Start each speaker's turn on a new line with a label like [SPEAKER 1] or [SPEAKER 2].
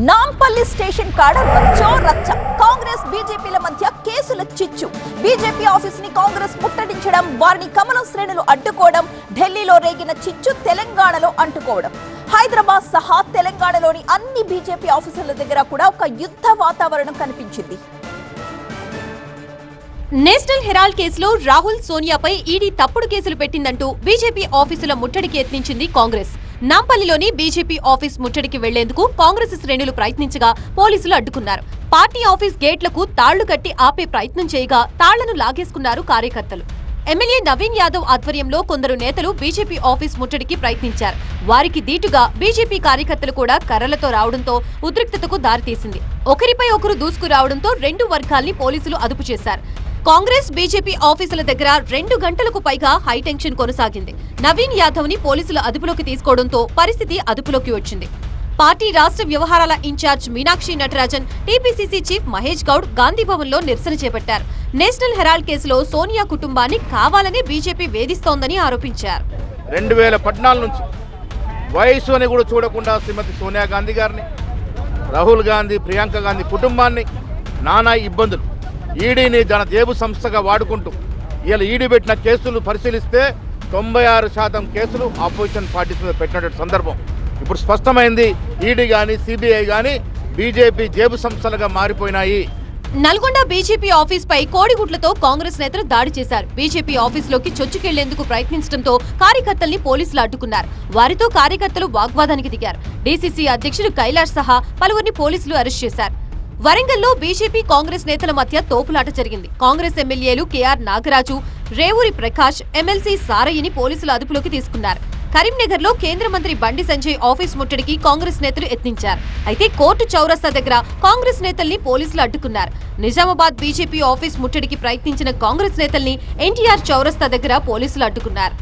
[SPEAKER 1] Nampally station కాడ రచ్చో రచ్చ. కాంగ్రెస్ బీజేపీల మధ్య కేసుల చిచ్చు. బీజేపీ ఆఫీస్ ని కాంగ్రెస్ ముట్టడించడం, వారిని కమలం శ్రేణులు అడ్డుకోవడం, ఢిల్లీలో రేగిన చిచ్చు తెలంగాణలో అంటుకోవడం. హైదరాబాద్ సహా తెలంగాణలోని అన్ని బీజేపీ ఆఫీసుల దగ్గర కూడా ఒక యుద్ధ వాతావరణం కనిపించింది.
[SPEAKER 2] నేషనల్ హెరాల్డ్ కేసులో రాహుల్ సోనియాపై ఈడీ తప్పుడు కేసులు పెట్టిందంటూ బీజేపీ ఆఫీసుల ముట్టడికి యత్నించింది కాంగ్రెస్. నాంపల్లిలోని బీజేపీ ఆఫీస్ ముట్టడికి వెళ్లేందుకు కాంగ్రెస్ శ్రేణులు ప్రయత్నించగా పోలీసులు అడ్డుకున్నారు. పార్టీ ఆఫీస్ గేట్లకు తాళ్లు కట్టి ఆపే ప్రయత్నం చేయగా తాళ్లను లాగేసుకున్నారు కార్యకర్తలు. ఎమ్మెల్యే నవీన్ యాదవ్ ఆధ్వర్యంలో కొందరు నేతలు బీజేపీ ఆఫీస్ ముట్టడికి ప్రయత్నించారు. వారికి దీటుగా బీజేపీ కార్యకర్తలు కూడా కర్రలతో రావడంతో ఉద్రిక్తతకు దారితీసింది. ఒకరిపై ఒకరు దూసుకురావడంతో రెండు వర్గాల్ని పోలీసులు అదుపు చేశారు. కాంగ్రెస్ బీజేపీ ఆఫీసుల దగ్గర 2 గంటలకు పైగా హైటెన్షన్ కొనసాగింది. నవీన్ యాదవ్ ని పోలీసులు అదుపులోకి తీసుకోవడంతో పరిస్థితి అదుపులోకి వచ్చింది. పార్టీ రాష్ట్ర వ్యవహారాల incharge Meenakshi Natarajan, TPCC chief Mahesh Goud Gandhi Bhavan లో నిరసన చేపట్టారు. నేషనల్ హెరాల్డ్ కేసులో సోనియా కుటుంబాన్ని కావాలని బీజేపీ వేధిస్తోందని ఆరోపించారు.
[SPEAKER 3] 2014 నుంచి వయసు అని కూడా చూడకుండా శ్రీమతి సోనియా గాంధీ గారిని, రాహుల్ గాంధీ, ప్రియాంక గాంధీ కుటుంబాన్ని నానా ఇబ్బందులు ఈడీని తన జేబు సంస్థగా వాడుకుంటూ ఇలా ఈడీ పెట్టిన కేసులు పరిశీలిస్తే 96% కేసులు ఆపోజిషన్ పార్టీస్ మీద పెట్టినటువంటి సందర్భం ఇప్పుడు స్పష్టమైంది. ఈడీ కానీ సిబిఐ కానీ బీజేపీ జేబు సంస్థలుగా మారిపోయినాయి.
[SPEAKER 2] నల్గొండ బీజేపీ ఆఫీస్ పై కోడిగుడ్లతో కాంగ్రెస్ నేతలు దాడి చేశారు. బీజేపీ ఆఫీసులోకి చొచ్చుకెళ్లేందుకు ప్రయత్నించడంతో కార్యకర్తల్ని పోలీసులు అడ్డుకున్నారు. వారితో కార్యకర్తలు వాగ్వాదానికి దిగారు. డీసీసీ అధ్యక్షుడు కైలాష్ సహా పలువురిని పోలీసులు అరెస్ట్ చేశారు. వరంగల్లో బీజేపీ కాంగ్రెస్ నేతల మధ్య తోపులాట జరిగింది. కాంగ్రెస్ ఎమ్మెల్యేలు కేఆర్ నాగరాజు, రేవూరి ప్రకాష్, ఎమ్మెల్సీ సారయ్యని పోలీసులు అదుపులోకి తీసుకున్నారు. కరీంనగర్ లో కేంద్ర మంత్రి బండి సంజయ్ ఆఫీస్ ముట్టడికి కాంగ్రెస్ నేతలు యత్నించారు. అయితే కోర్టు చౌరస్తా దగ్గర కాంగ్రెస్ నేతల్ని పోలీసులు అడ్డుకున్నారు. నిజామాబాద్ బీజేపీ ఆఫీస్ ముట్టడికి ప్రయత్నించిన కాంగ్రెస్ నేతల్ని ఎన్టీఆర్ చౌరస్తా దగ్గర పోలీసులు అడ్డుకున్నారు.